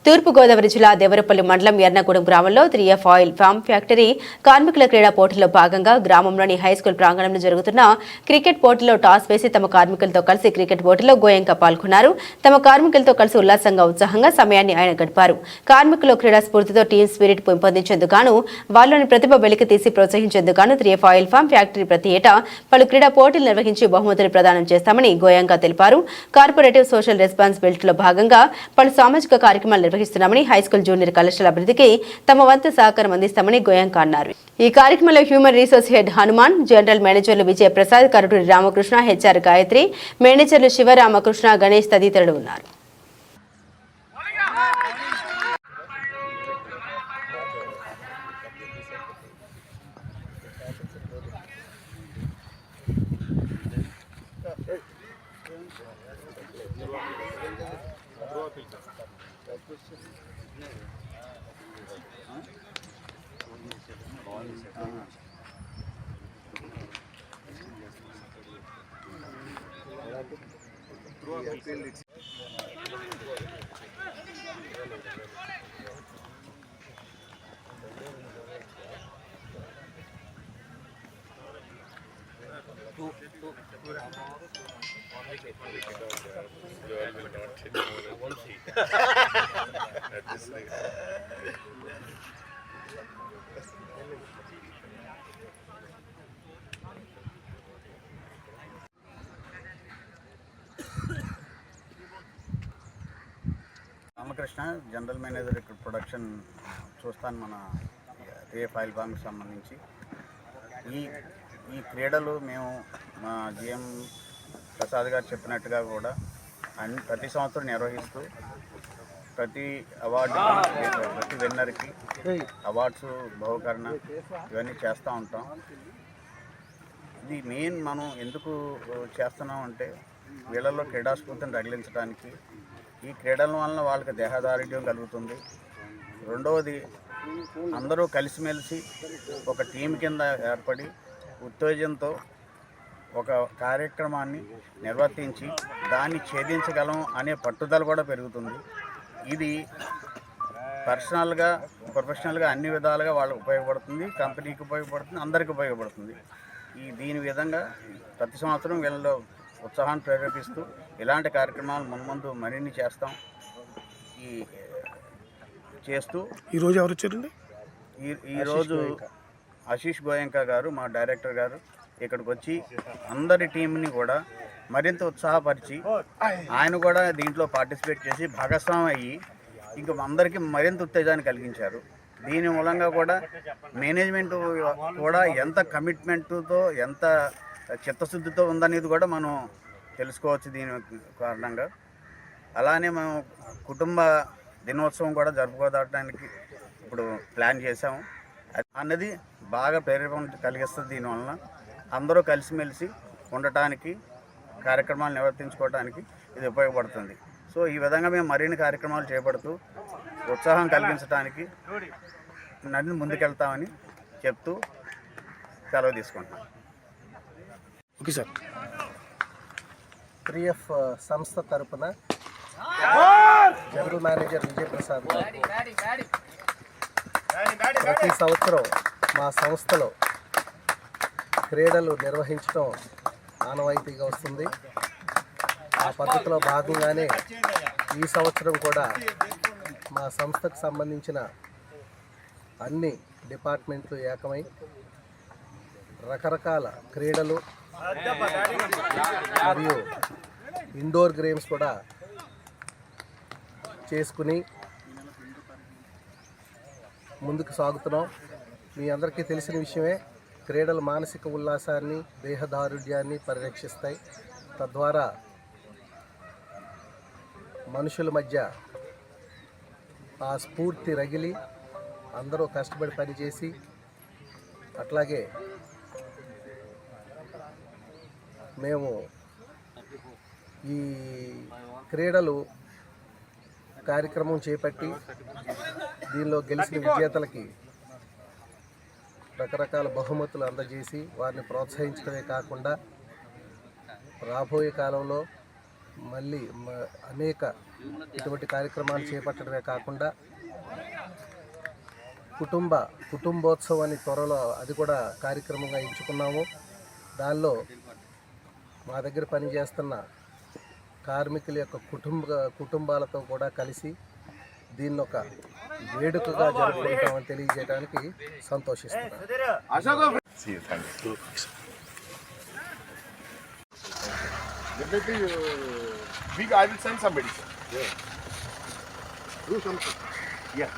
తూర్పుగోదావరి జిల్లా దేవరపల్లి మండలం ఎర్నగూడెం గ్రామంలో 3F ఆయిల్ ఫామ్ ఫ్యాక్టరీ కార్మికుల క్రీడా పోటీల్లో భాగంగా గ్రామంలోని హైస్కూల్ ప్రాంగణంలో జరుగుతున్న క్రికెట్ పోటీలో టాస్ వేసి తమ కార్మికులతో కలిసి క్రికెట్ పోటీలో గోయంక పాల్గొన్నారు. తమ కార్మికులతో కలిసి ఉల్లాసంగా ఉత్సాహంగా సమయాన్ని ఆయన గడిపారు. కార్మికులు క్రీడా స్ఫూర్తితో టీం స్పిరిట్ పెంపొందించేందుకు వారిలోని ప్రతిభ వెలికి తీసి ప్రోత్సహించేందుకు 3F ఆయిల్ ఫామ్ ఫ్యాక్టరీ ప్రతి ఏటా పలు క్రీడా పోటీలు నిర్వహించి బహుమతులు ప్రదానం చేస్తామని గోయంక తెలిపారు. కార్పొరేటివ్ సోషల్ రెస్పాన్సిబిలిటీలో భాగంగా పలు సామాజిక కార్యక్రమాలు నిర్వహిస్తున్నామని హైస్కూల్ జూనియర్ కళాశాల అభివృద్ధికి తమ వంతు సహకారం అందిస్తామని గోయంక అన్నారు. ఈ కార్యక్రమంలో human resource head Hanuman, general మేనేజర్లు విజయప్రసాద్, కరుటూరి రామకృష్ణ, హెచ్ఆర్ గాయత్రి, మేనేజర్లు శివరామకృష్ణ, గణేష్ తదితరులు ఉన్నారు. రామకృష్ణ, జనరల్ మేనేజర్ ఇక్కడ ప్రొడక్షన్ చూస్తాను మన 3F ఆయిల్ ఫామ్కి సంబంధించి. ఈ క్రీడలు మేము మా GM ప్రసాద్ గారు చెప్పినట్టుగా కూడా ప్రతి సంవత్సరం నిర్వహిస్తూ ప్రతి అవార్డు, ప్రతి విన్నర్కి అవార్డ్స్, బహుకరణ ఇవన్నీ చేస్తూ ఉంటాం. ఇది మెయిన్ మనం ఎందుకు చేస్తున్నాం అంటే వీళ్ళల్లో క్రీడాస్ఫూర్తిని రగిలించడానికి. ఈ క్రీడల వలన వాళ్ళకి దేహదారుఢ్యం కలుగుతుంది. రెండవది, అందరూ కలిసిమెలిసి ఒక టీం కింద ఏర్పడి ఉత్తేజంతో ఒక కార్యక్రమాన్ని నిర్వర్తించి దాన్ని ఛేదించగలం అనే పట్టుదల కూడా పెరుగుతుంది. ఇది పర్సనల్గా, ప్రొఫెషనల్గా అన్ని విధాలుగా వాళ్ళకి ఉపయోగపడుతుంది, కంపెనీకి ఉపయోగపడుతుంది, అందరికీ ఉపయోగపడుతుంది. దీని విధంగా ప్రతి సంవత్సరం వీళ్ళలో ఉత్సాహాన్ని ప్రేరేపిస్తూ ఇలాంటి కార్యక్రమాలు మున్ముందు మరిన్ని చేస్తాం. చేస్తూ ఈరోజు ఎవరు వచ్చారండి? ఈరోజు ఆశీష్ గోయంక గారు, మా డైరెక్టర్ గారు ఇక్కడికి వచ్చి అందరి టీంని కూడా మరింత ఉత్సాహపరిచి ఆయన కూడా దీంట్లో పార్టిసిపేట్ చేసి భాగస్వామి అయ్యి ఇంకా అందరికీ మరింత ఉత్తేజాన్ని కలిగించారు. దీని మూలంగా కూడా మేనేజ్మెంట్ కూడా ఎంత కమిట్మెంట్తో, ఎంత చిత్తశుద్ధితో ఉందనేది కూడా మనం తెలుసుకోవచ్చు దీని కారణంగా. అలానే మనం కుటుంబ దినోత్సవం కూడా జరుపుకోవడానికి ఇప్పుడు ప్లాన్ చేసాము. అన్నది బాగా ప్రేరేపణ కలిగిస్తుంది. దీనివలన అందరూ కలిసిమెలిసి ఉండటానికి, కార్యక్రమాలు నిర్వర్తించుకోవడానికి ఇది ఉపయోగపడుతుంది. సో ఈ విధంగా మేము మరిన్ని కార్యక్రమాలు చేపడుతూ ఉత్సాహం కలిగించడానికి నన్ను ముందుకెళ్తామని చెప్తూ సెలవు తీసుకుంటాం. Okay sir. 3F సంస్థ తరపున జనరల్ మేనేజర్ విజయప్రసాద్ ప్రతి సంవత్సరం మా సంస్థలో క్రీడలు నిర్వహించడం ఆనవాయితీగా వస్తుంది. ఆ పద్ధతిలో భాగంగానే ఈ సంవత్సరం కూడా మా సంస్థకు సంబంధించిన అన్ని డిపార్ట్మెంట్లు ఏకమై రకరకాల క్రీడలు మరియు ఇండోర్ గేమ్స్ కూడా చేసుకుని ముందుకు సాగుతున్నాం. మీ అందరికీ తెలిసిన విషయమే, క్రీడలు మానసిక ఉల్లాసాన్ని, దేహదారుఢ్యాన్ని పరిరక్షిస్తాయి. తద్వారా మనుషుల మధ్య ఆ స్ఫూర్తి రగిలి అందరూ కష్టపడి పనిచేసి, అట్లాగే మేము ఈ క్రీడలు కార్యక్రమం చేపట్టి దీనిలో గెలిచిన విజేతలకి రకరకాల బహుమతులు అందజేసి వారిని ప్రోత్సహించడమే కాకుండా రాబోయే కాలంలో మళ్ళీ అనేక ఇటువంటి కార్యక్రమాలు చేపట్టడమే కాకుండా కుటుంబోత్సవాన్ని త్వరలో అది కూడా కార్యక్రమంగా ఎంచుకున్నాము. దానిలో మా దగ్గర పనిచేస్తున్న కార్మికుల యొక్క కుటుంబాలతో కూడా కలిసి దీన్ని ఒక వేడుకగా జరుపుకుంటామని తెలియజేయడానికి సంతోషిస్తున్నాను. Definitely, I will send somebody, sir. Do something. Yeah.